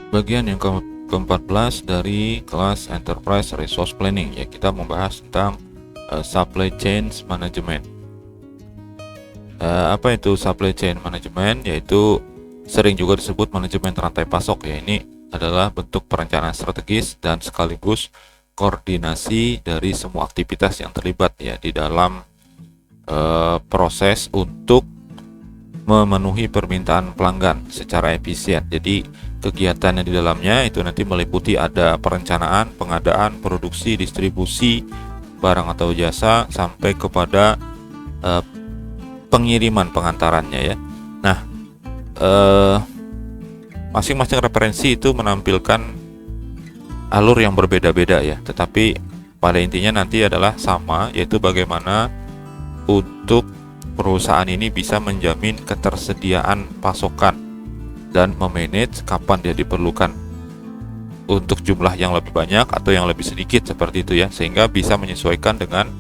Bagian yang ke-14 dari kelas Enterprise Resource Planning, ya, kita membahas tentang Supply Chain Management. Apa itu Supply Chain Management? Yaitu sering juga disebut manajemen rantai pasok, ya. Ini adalah bentuk perencanaan strategis dan sekaligus koordinasi dari semua aktivitas yang terlibat, ya, di dalam proses untuk memenuhi permintaan pelanggan secara efisien. Jadi kegiatan yang di dalamnya itu nanti meliputi ada perencanaan, pengadaan, produksi, distribusi barang atau jasa sampai kepada pengiriman pengantarannya, ya. Nah, masing-masing referensi itu menampilkan alur yang berbeda-beda, ya, tetapi pada intinya nanti adalah sama, yaitu bagaimana untuk perusahaan ini bisa menjamin ketersediaan pasokan dan memanage kapan dia diperlukan untuk jumlah yang lebih banyak atau yang lebih sedikit, seperti itu, ya, sehingga bisa menyesuaikan dengan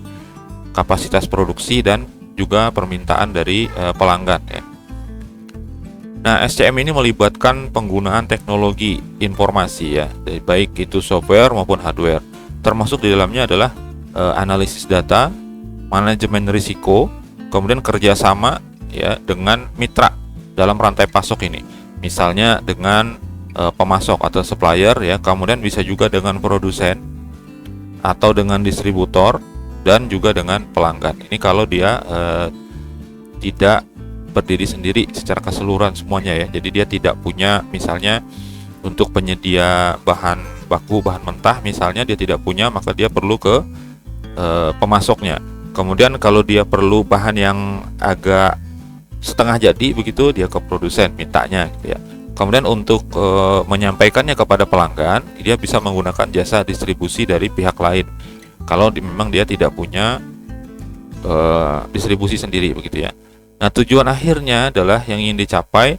kapasitas produksi dan juga permintaan dari pelanggan, ya. Nah, SCM ini melibatkan penggunaan teknologi informasi, ya, baik itu software maupun hardware. Termasuk di dalamnya adalah analisis data, manajemen risiko, kemudian kerjasama, ya, dengan mitra dalam rantai pasok ini, misalnya dengan pemasok atau supplier, ya, kemudian bisa juga dengan produsen atau dengan distributor dan juga dengan pelanggan. Ini kalau dia tidak berdiri sendiri secara keseluruhan semuanya, ya. Jadi dia tidak punya, misalnya untuk penyedia bahan baku, bahan mentah misalnya dia tidak punya, maka dia perlu ke pemasoknya. Kemudian kalau dia perlu bahan yang agak setengah jadi begitu, dia ke produsen mintanya, gitu, ya. Kemudian untuk menyampaikannya kepada pelanggan, dia bisa menggunakan jasa distribusi dari pihak lain. Kalau memang dia tidak punya distribusi sendiri, begitu, ya. Nah, tujuan akhirnya adalah yang ingin dicapai,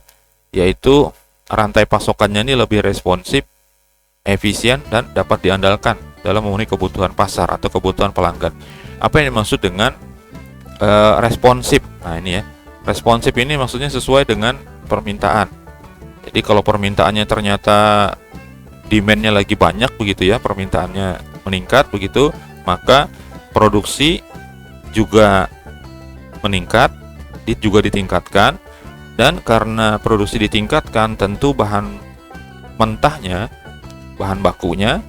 yaitu rantai pasokannya ini lebih responsif, efisien, dan dapat diandalkan dalam memenuhi kebutuhan pasar atau kebutuhan pelanggan. Apa yang dimaksud dengan responsif? Nah, ini, ya, responsif ini maksudnya sesuai dengan permintaan. Jadi kalau permintaannya ternyata demand-nya lagi banyak, begitu, ya, permintaannya meningkat begitu, maka produksi juga meningkat, juga ditingkatkan. Dan karena produksi ditingkatkan, tentu bahan mentahnya, bahan bakunya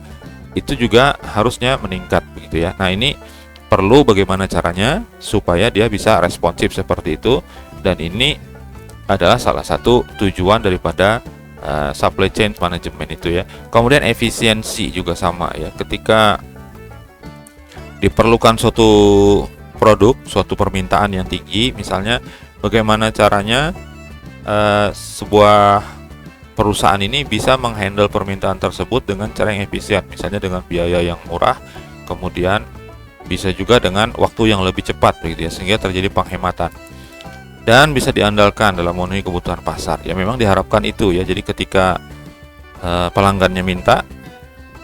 itu juga harusnya meningkat, begitu, ya. Nah, ini perlu bagaimana caranya supaya dia bisa responsif seperti itu, dan ini adalah salah satu tujuan daripada supply chain management itu, ya. Kemudian efisiensi juga sama, ya. Ketika diperlukan suatu produk, suatu permintaan yang tinggi, misalnya bagaimana caranya sebuah perusahaan ini bisa menghandle permintaan tersebut dengan cara yang efisien, misalnya dengan biaya yang murah, kemudian bisa juga dengan waktu yang lebih cepat, begitu, ya, sehingga terjadi penghematan dan bisa diandalkan dalam memenuhi kebutuhan pasar. Ya, memang diharapkan itu, ya. Jadi ketika pelanggannya minta,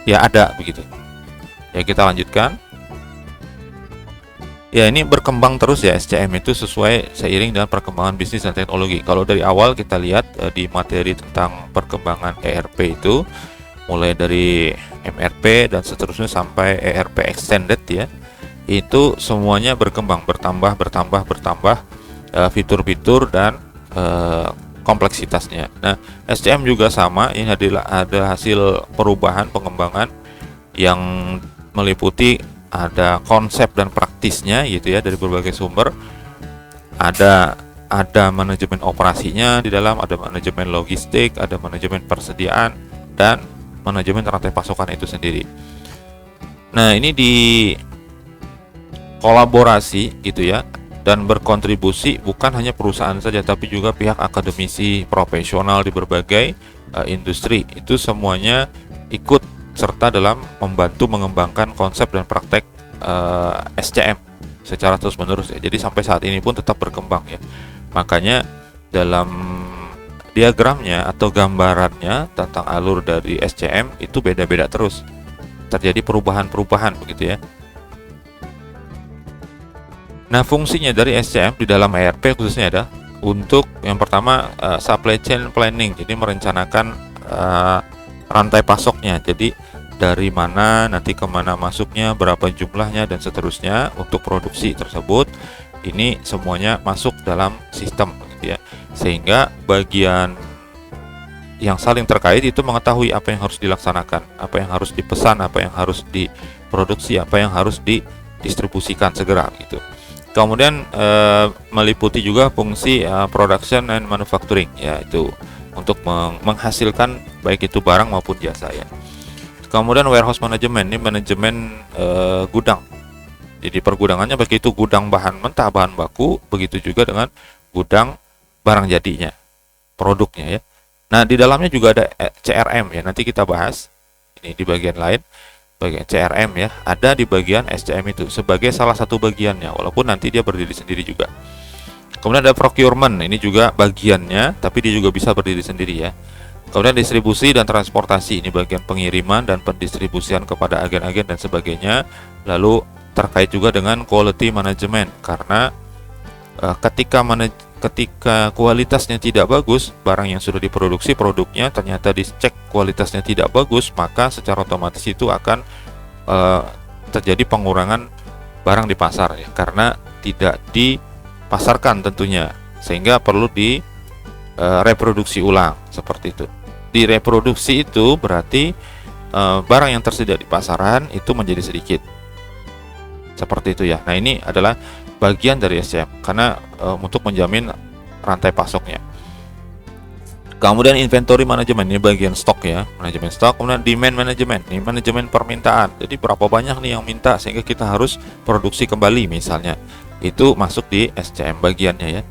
ya ada, begitu. Ya, kita lanjutkan. Ya, ini berkembang terus, ya, SCM itu sesuai seiring dengan perkembangan bisnis dan teknologi. Kalau dari awal kita lihat di materi tentang perkembangan ERP itu, mulai dari MRP dan seterusnya sampai ERP extended, ya, itu semuanya berkembang, bertambah fitur-fitur dan kompleksitasnya. Nah, SCM juga sama, ini ada hasil perubahan pengembangan yang meliputi ada konsep dan praktisnya, gitu, ya, dari berbagai sumber. Ada manajemen operasinya di dalam, ada manajemen logistik, ada manajemen persediaan, dan manajemen rantai pasokan itu sendiri. Nah, ini di kolaborasi, gitu, ya, dan berkontribusi bukan hanya perusahaan saja, tapi juga pihak akademisi profesional di berbagai industri. Itu semuanya ikut serta dalam membantu mengembangkan konsep dan praktek SCM secara terus-menerus, ya. Jadi sampai saat ini pun tetap berkembang, ya. Makanya dalam diagramnya atau gambarannya tentang alur dari SCM itu beda-beda terus. Terjadi perubahan-perubahan, begitu, ya. Nah, fungsinya dari SCM di dalam ERP khususnya ada untuk yang pertama supply chain planning, jadi merencanakan rantai pasoknya. Jadi dari mana nanti kemana masuknya, berapa jumlahnya dan seterusnya untuk produksi tersebut, ini semuanya masuk dalam sistem gitu ya. Sehingga bagian yang saling terkait itu mengetahui apa yang harus dilaksanakan, apa yang harus dipesan, apa yang harus diproduksi, apa yang harus didistribusikan segera gitu. Kemudian meliputi juga fungsi production and manufacturing, yaitu untuk menghasilkan baik itu barang maupun jasa ya. Kemudian warehouse management, ini manajemen gudang. Jadi pergudangannya baik itu gudang bahan mentah, bahan baku, begitu juga dengan gudang barang jadinya, produknya ya. Nah, di dalamnya juga ada CRM ya. Nanti kita bahas ini di bagian lain. Bagian CRM ya, ada di bagian SCM itu sebagai salah satu bagiannya, walaupun nanti dia berdiri sendiri juga. Kemudian ada procurement, ini juga bagiannya, tapi dia juga bisa berdiri sendiri ya. Kemudian distribusi dan transportasi, ini bagian pengiriman dan pendistribusian kepada agen-agen dan sebagainya. Lalu terkait juga dengan quality management, karena ketika kualitasnya tidak bagus, barang yang sudah diproduksi produknya ternyata dicek kualitasnya tidak bagus, maka secara otomatis itu akan terjadi pengurangan barang di pasar ya, karena tidak dipasarkan tentunya, sehingga perlu reproduksi ulang seperti itu. Direproduksi itu berarti barang yang tersedia di pasaran itu menjadi sedikit, seperti itu ya. Nah, ini adalah bagian dari SCM karena untuk menjamin rantai pasoknya. Kemudian inventory management, ini bagian stok ya, manajemen stok. Kemudian demand management, ini manajemen permintaan. Jadi berapa banyak nih yang minta sehingga kita harus produksi kembali misalnya. Itu masuk di SCM bagiannya ya.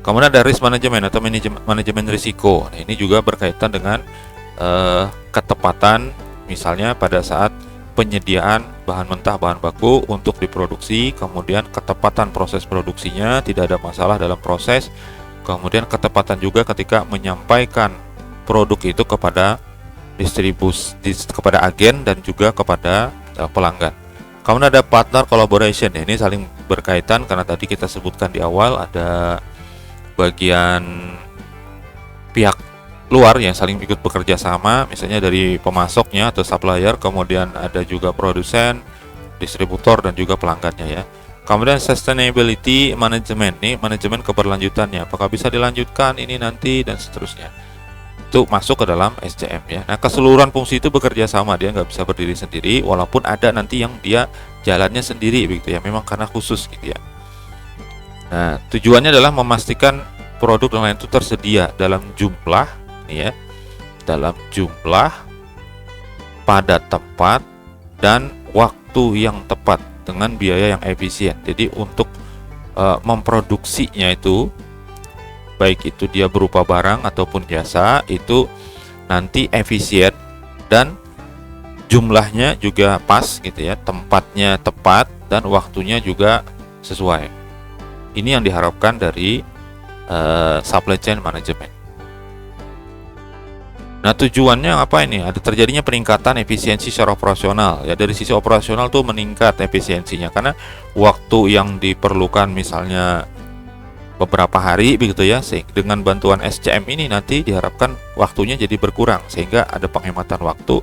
Kemudian ada risk management atau manajemen risiko. Nah, ini juga berkaitan dengan ketepatan misalnya pada saat penyediaan bahan mentah, bahan baku untuk diproduksi, kemudian ketepatan proses produksinya, tidak ada masalah dalam proses, kemudian ketepatan juga ketika menyampaikan produk itu kepada kepada agen dan juga kepada pelanggan. Kemudian ada partner collaboration, ini saling berkaitan karena tadi kita sebutkan di awal ada bagian pihak luar yang saling ikut bekerja sama, misalnya dari pemasoknya atau supplier, kemudian ada juga produsen, distributor dan juga pelanggannya ya. Kemudian sustainability management, nih manajemen keberlanjutannya, apakah bisa dilanjutkan ini nanti dan seterusnya. Itu masuk ke dalam SCM ya. Nah, keseluruhan fungsi itu bekerja sama, dia nggak bisa berdiri sendiri, walaupun ada nanti yang dia jalannya sendiri begitu ya, memang karena khusus gitu ya. Nah, tujuannya adalah memastikan produk dan lain itu tersedia dalam jumlah ya, dalam jumlah, pada tempat dan waktu yang tepat dengan biaya yang efisien. Jadi untuk memproduksinya itu, baik itu dia berupa barang ataupun jasa, itu nanti efisien dan jumlahnya juga pas gitu ya, tempatnya tepat dan waktunya juga sesuai. Ini yang diharapkan dari supply chain management. Nah, tujuannya apa ini? Ada terjadinya peningkatan efisiensi secara operasional. Ya, dari sisi operasional tuh meningkat efisiensinya karena waktu yang diperlukan misalnya beberapa hari begitu ya. Dengan bantuan SCM ini nanti diharapkan waktunya jadi berkurang sehingga ada penghematan waktu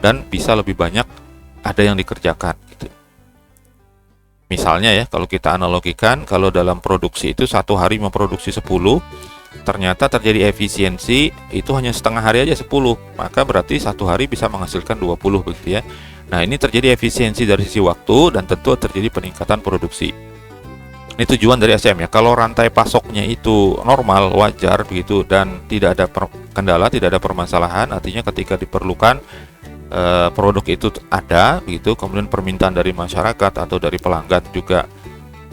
dan bisa lebih banyak ada yang dikerjakan gitu. Misalnya ya, kalau kita analogikan, kalau dalam produksi itu satu hari memproduksi 10, ternyata terjadi efisiensi itu hanya setengah hari aja 10, maka berarti satu hari bisa menghasilkan 20 begitu ya. Nah, ini terjadi efisiensi dari sisi waktu dan tentu terjadi peningkatan produksi. Ini tujuan dari SCM ya. Kalau rantai pasoknya itu normal, wajar begitu dan tidak ada kendala, tidak ada permasalahan, artinya ketika diperlukan produk itu ada begitu, kemudian permintaan dari masyarakat atau dari pelanggan juga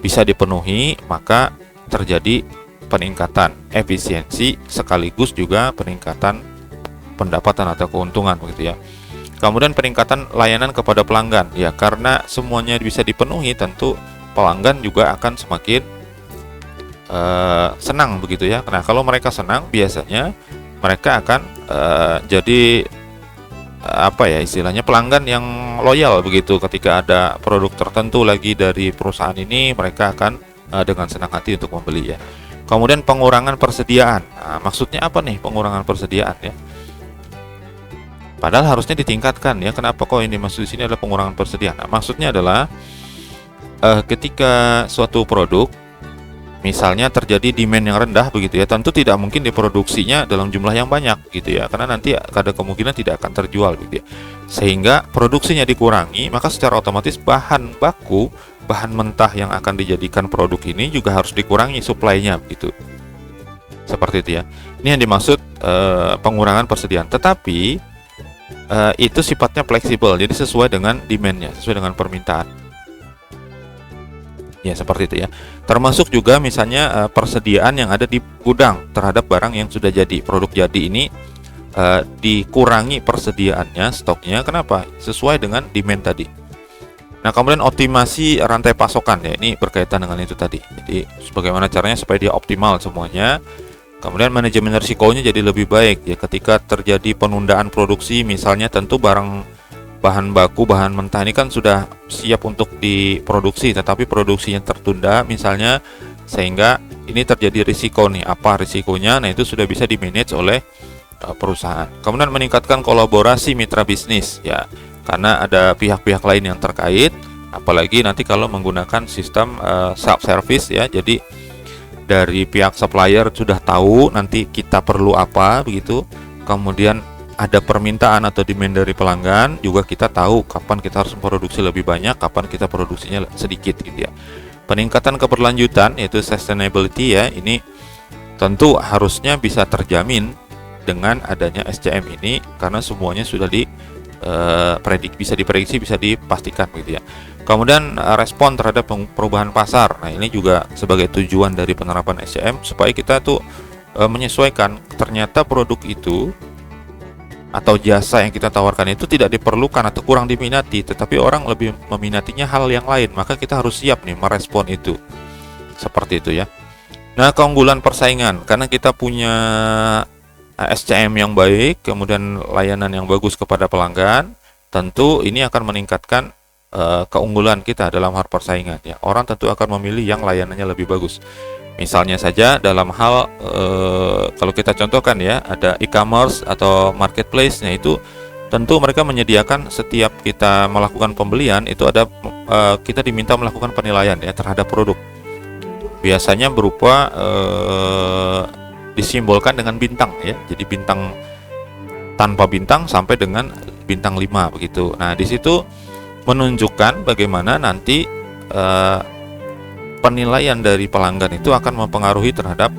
bisa dipenuhi, maka terjadi peningkatan efisiensi sekaligus juga peningkatan pendapatan atau keuntungan begitu ya. Kemudian peningkatan layanan kepada pelanggan ya, karena semuanya bisa dipenuhi tentu pelanggan juga akan semakin senang begitu ya. Nah, kalau mereka senang biasanya mereka akan jadi apa ya istilahnya, pelanggan yang loyal begitu. Ketika ada produk tertentu lagi dari perusahaan ini, mereka akan dengan senang hati untuk membeli ya. Kemudian pengurangan persediaan. Nah, maksudnya apa nih pengurangan persediaan ya? Padahal harusnya ditingkatkan ya. Kenapa kok ini maksud di sini adalah pengurangan persediaan? Nah, maksudnya adalah ketika suatu produk misalnya terjadi demand yang rendah begitu ya, tentu tidak mungkin diproduksinya dalam jumlah yang banyak gitu ya, karena nanti ada kemungkinan tidak akan terjual gitu ya. Sehingga produksinya dikurangi, maka secara otomatis bahan baku, bahan mentah yang akan dijadikan produk ini juga harus dikurangi suplainya gitu. Seperti itu ya. Ini yang dimaksud pengurangan persediaan. Tetapi itu sifatnya fleksibel, jadi sesuai dengan demand-nya, sesuai dengan permintaan. Ya, seperti itu ya. Termasuk juga misalnya persediaan yang ada di gudang terhadap barang yang sudah jadi, produk jadi ini dikurangi persediaannya, stoknya. Kenapa? Sesuai dengan demand tadi. Nah, kemudian optimasi rantai pasokan ya, ini berkaitan dengan itu tadi. Jadi, bagaimana caranya supaya dia optimal semuanya. Kemudian manajemen risikonya jadi lebih baik ya, ketika terjadi penundaan produksi misalnya, tentu bahan baku, bahan mentah ini kan sudah siap untuk diproduksi, tetapi produksinya tertunda misalnya, sehingga ini terjadi risiko nih. Apa risikonya? Nah, itu sudah bisa di-manage oleh perusahaan. Kemudian meningkatkan kolaborasi mitra bisnis ya, karena ada pihak-pihak lain yang terkait, apalagi nanti kalau menggunakan sistem self service ya. Jadi dari pihak supplier sudah tahu nanti kita perlu apa begitu, kemudian ada permintaan atau demand dari pelanggan, juga kita tahu kapan kita harus memproduksi lebih banyak, kapan kita produksinya sedikit gitu ya. Peningkatan keberlanjutan yaitu sustainability ya, ini tentu harusnya bisa terjamin dengan adanya SCM ini, karena semuanya sudah bisa diprediksi, bisa dipastikan gitu ya. Kemudian respon terhadap perubahan pasar. Nah, ini juga sebagai tujuan dari penerapan SCM, supaya kita tuh menyesuaikan. Ternyata produk itu atau jasa yang kita tawarkan itu tidak diperlukan atau kurang diminati, tetapi orang lebih meminatinya hal yang lain, maka kita harus siap nih merespon itu. Seperti itu ya. Nah, keunggulan persaingan, karena kita punya SCM yang baik, kemudian layanan yang bagus kepada pelanggan, tentu ini akan meningkatkan keunggulan kita dalam hal persaingan ya. Orang tentu akan memilih yang layanannya lebih bagus. Misalnya saja dalam hal kalau kita contohkan ya, ada e-commerce atau marketplace, nya itu tentu mereka menyediakan setiap kita melakukan pembelian itu ada kita diminta melakukan penilaian ya terhadap produk. Biasanya berupa disimbolkan dengan bintang ya. Jadi bintang tanpa bintang sampai dengan bintang 5 begitu. Nah, di situ menunjukkan bagaimana nanti penilaian dari pelanggan itu akan mempengaruhi terhadap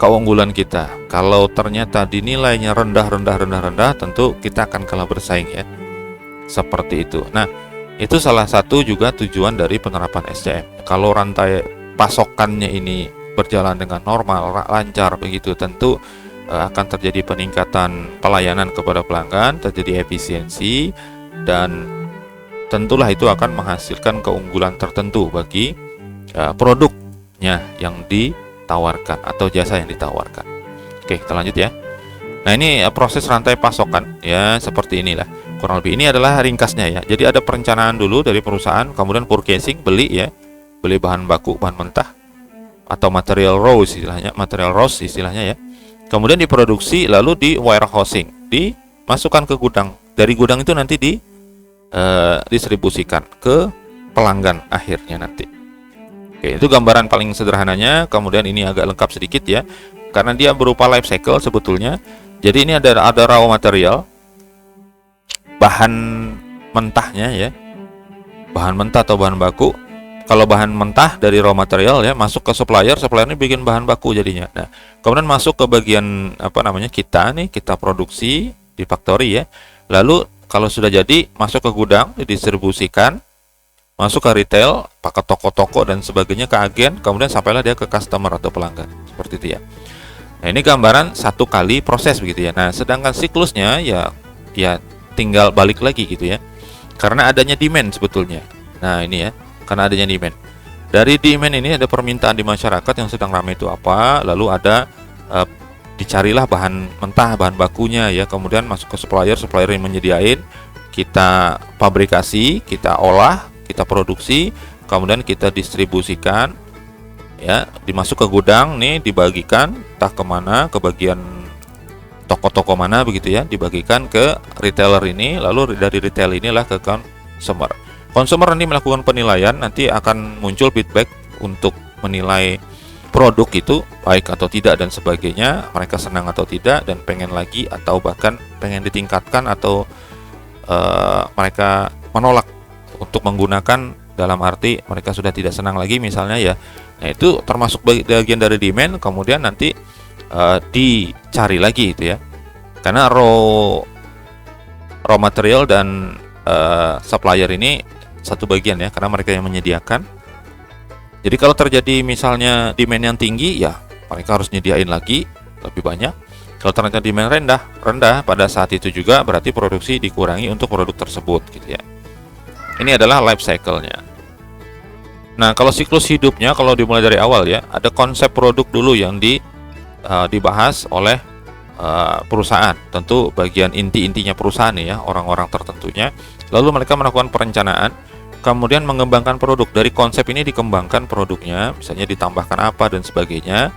keunggulan kita. Kalau ternyata dinilainya rendah, tentu kita akan kalah bersaing ya. Seperti itu. Nah, itu salah satu juga tujuan dari penerapan SCM. Kalau rantai pasokannya ini berjalan dengan normal, lancar begitu, tentu akan terjadi peningkatan pelayanan kepada pelanggan, terjadi efisiensi, dan tentulah itu akan menghasilkan keunggulan tertentu bagi produknya yang ditawarkan atau jasa yang ditawarkan. Oke, kita lanjut ya. Nah, ini proses rantai pasokan ya, seperti inilah kurang lebih. Ini adalah ringkasnya ya. Jadi ada perencanaan dulu dari perusahaan, kemudian purchasing, beli ya, beli bahan baku, bahan mentah atau material raw istilahnya ya. Kemudian diproduksi, lalu di warehousing, dimasukkan ke gudang. Dari gudang itu nanti distribusikan ke pelanggan akhirnya nanti. Oke, itu gambaran paling sederhananya. Kemudian ini agak lengkap sedikit ya, karena dia berupa life cycle sebetulnya. Jadi ini ada raw material, bahan mentahnya ya, bahan mentah atau bahan baku. Kalau bahan mentah dari raw material ya, masuk ke supplier ini bikin bahan baku jadinya. Nah, kemudian masuk ke bagian kita produksi di factory ya. Lalu kalau sudah jadi, masuk ke gudang, didistribusikan, masuk ke retail, pakai toko-toko dan sebagainya, ke agen, kemudian sampailah dia ke customer atau pelanggan. Seperti itu ya. Nah, ini gambaran satu kali proses begitu ya. Nah, sedangkan siklusnya ya tinggal balik lagi gitu ya. Karena adanya demand sebetulnya. Nah, ini ya, karena adanya demand. Dari demand ini ada permintaan di masyarakat yang sedang ramai itu apa, lalu ada dicarilah bahan mentah, bahan bakunya ya, kemudian masuk ke supplier yang menyediain, kita fabrikasi, kita olah, kita produksi, kemudian kita distribusikan ya, dimasuk ke gudang nih, dibagikan entah kemana, ke bagian toko-toko mana begitu ya, dibagikan ke retailer ini, lalu dari retail inilah ke consumer. Consumer nanti melakukan penilaian, nanti akan muncul feedback untuk menilai produk itu baik atau tidak dan sebagainya, mereka senang atau tidak dan pengen lagi atau bahkan pengen ditingkatkan atau mereka menolak untuk menggunakan, dalam arti mereka sudah tidak senang lagi misalnya ya. Nah, itu termasuk bagian dari demand, kemudian nanti dicari lagi itu ya. Karena raw material dan supplier ini satu bagian ya, karena mereka yang menyediakan. Jadi kalau terjadi misalnya demand yang tinggi ya, mereka harus nyediain lagi lebih banyak. Kalau ternyata demand rendah pada saat itu juga berarti produksi dikurangi untuk produk tersebut gitu ya. Ini adalah life cycle-nya. Nah, kalau siklus hidupnya, kalau dimulai dari awal ya, ada konsep produk dulu yang dibahas oleh perusahaan. Tentu bagian inti-intinya perusahaan ya, orang-orang tertentunya. Lalu mereka melakukan perencanaan, kemudian mengembangkan produk. Dari konsep ini dikembangkan produknya, misalnya ditambahkan apa dan sebagainya.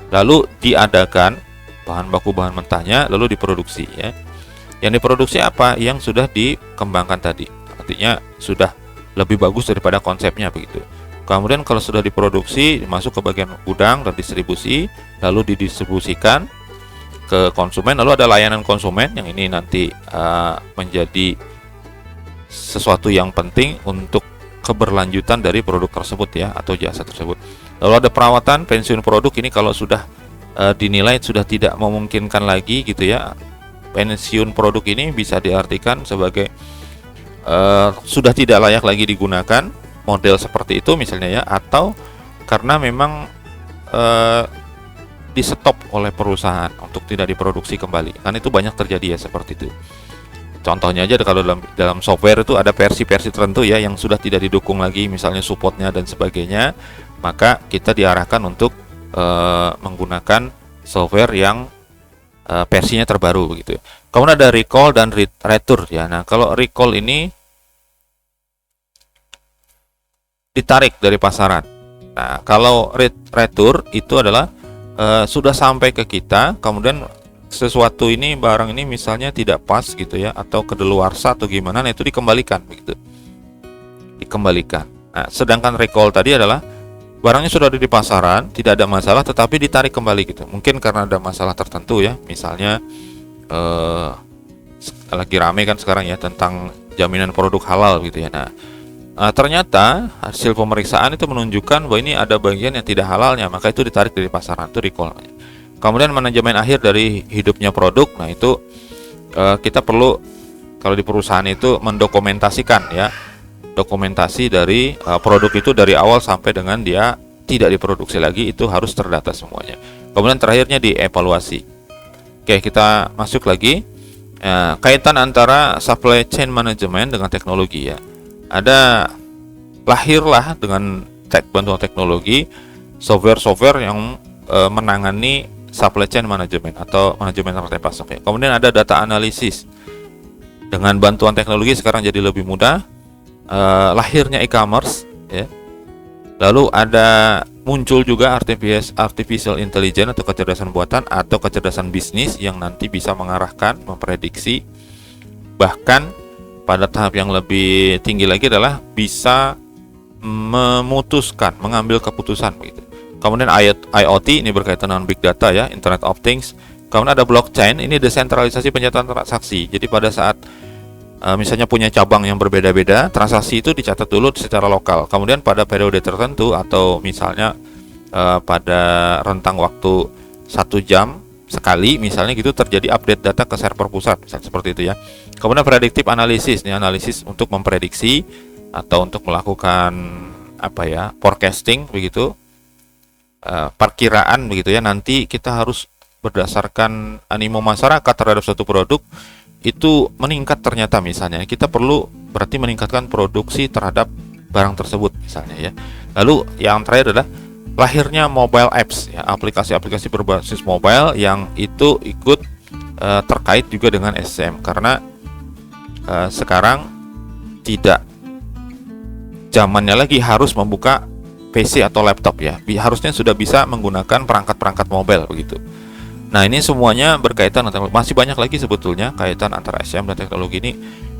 Lalu diadakan bahan baku bahan mentahnya, lalu diproduksi ya. Yang diproduksi apa? Yang sudah dikembangkan tadi. Artinya sudah lebih bagus daripada konsepnya begitu. Kemudian kalau sudah diproduksi, masuk ke bagian gudang dan distribusi, lalu didistribusikan ke konsumen, lalu ada layanan konsumen yang ini nanti menjadi sesuatu yang penting untuk keberlanjutan dari produk tersebut ya, atau jasa tersebut. Lalu ada perawatan, pensiun produk, ini kalau sudah dinilai sudah tidak memungkinkan lagi gitu ya. Pensiun produk ini bisa diartikan sebagai sudah tidak layak lagi digunakan, model seperti itu misalnya ya, atau karena memang di stop oleh perusahaan untuk tidak diproduksi kembali. Kan itu banyak terjadi ya seperti itu. Contohnya aja kalau dalam software itu ada versi-versi tertentu ya yang sudah tidak didukung lagi, misalnya supportnya dan sebagainya, maka kita diarahkan untuk menggunakan software yang versinya terbaru begitu. Kemudian ada recall dan return ya. Nah, kalau recall ini ditarik dari pasaran. Nah, kalau return itu adalah sudah sampai ke kita, kemudian sesuatu ini, barang ini misalnya tidak pas gitu ya, atau kedaluarsa atau gimana, nah itu dikembalikan begitu. Dikembalikan. Nah, sedangkan recall tadi adalah barangnya sudah ada di pasaran, tidak ada masalah, tetapi ditarik kembali gitu. Mungkin karena ada masalah tertentu ya, misalnya lagi rame kan sekarang ya tentang jaminan produk halal gitu ya. Nah, ternyata hasil pemeriksaan itu menunjukkan bahwa ini ada bagian yang tidak halalnya, maka itu ditarik dari pasaran, itu recall. Kemudian manajemen akhir dari hidupnya produk, nah itu kita perlu kalau di perusahaan itu mendokumentasikan ya, dokumentasi dari produk itu dari awal sampai dengan dia tidak diproduksi lagi, itu harus terdata semuanya. Kemudian terakhirnya dievaluasi. Oke, kita masuk lagi. Kaitan antara supply chain management dengan teknologi ya. Lahirlah dengan bantuan teknologi software-software yang menangani supply chain management atau manajemen rantai pasok ya. Kemudian ada data analisis. Dengan bantuan teknologi sekarang jadi lebih mudah. Lahirnya e-commerce ya. Lalu muncul juga artificial intelligence atau kecerdasan buatan atau kecerdasan bisnis yang nanti bisa mengarahkan, memprediksi, bahkan pada tahap yang lebih tinggi lagi adalah bisa memutuskan, mengambil keputusan begitu. Kemudian IoT ini berkaitan dengan big data ya, Internet of Things. Kemudian ada blockchain, ini desentralisasi pencatatan transaksi. Jadi pada saat misalnya punya cabang yang berbeda-beda, transaksi itu dicatat dulu secara lokal. Kemudian pada periode tertentu atau misalnya pada rentang waktu 1 jam sekali misalnya gitu terjadi update data ke server pusat, misalnya seperti itu ya. Kemudian predictive analysis, ini analisis untuk memprediksi atau untuk melakukan forecasting begitu, perkiraan begitu ya. Nanti kita harus berdasarkan animo masyarakat terhadap suatu produk itu meningkat, ternyata misalnya kita perlu berarti meningkatkan produksi terhadap barang tersebut misalnya ya. Lalu yang terakhir adalah lahirnya mobile apps ya, aplikasi-aplikasi berbasis mobile yang itu ikut terkait juga dengan SCM karena sekarang tidak zamannya lagi harus membuka PC atau laptop ya, harusnya sudah bisa menggunakan perangkat-perangkat mobile begitu. Nah, ini semuanya berkaitan antara, masih banyak lagi sebetulnya kaitan antara SCM dan teknologi ini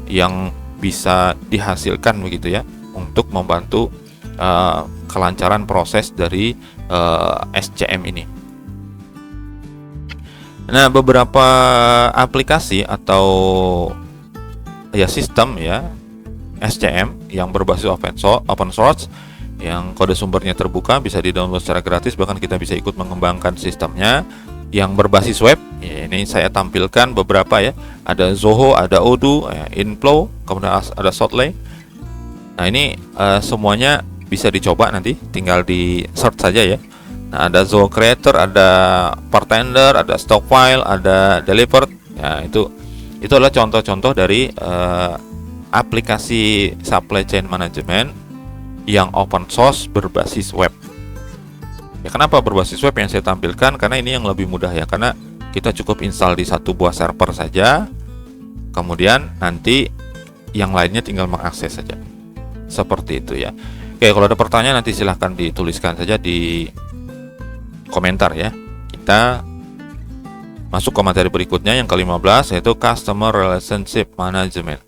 yang bisa dihasilkan begitu ya untuk membantu kelancaran proses dari SCM ini. Nah, beberapa aplikasi atau ya sistem ya SCM yang berbasis open source yang kode sumbernya terbuka, bisa di-download secara gratis, bahkan kita bisa ikut mengembangkan sistemnya. Yang berbasis web, ya, ini saya tampilkan beberapa ya. Ada Zoho, ada Odoo, ya, Inflow, kemudian ada Shortly. Nah, ini semuanya bisa dicoba, nanti tinggal di search saja ya. Nah, ada Zoho Creator, ada Bartender, ada Stockfile, ada Delivered. Ya, itu adalah contoh-contoh dari aplikasi supply chain management yang open source berbasis web. Ya, kenapa berbasis web yang saya tampilkan? Karena ini yang lebih mudah ya, karena kita cukup install di satu buah server saja, kemudian nanti yang lainnya tinggal mengakses saja. Seperti itu ya. Oke, kalau ada pertanyaan nanti silahkan dituliskan saja di komentar ya. Kita masuk ke materi berikutnya yang ke-15, yaitu Customer Relationship Management.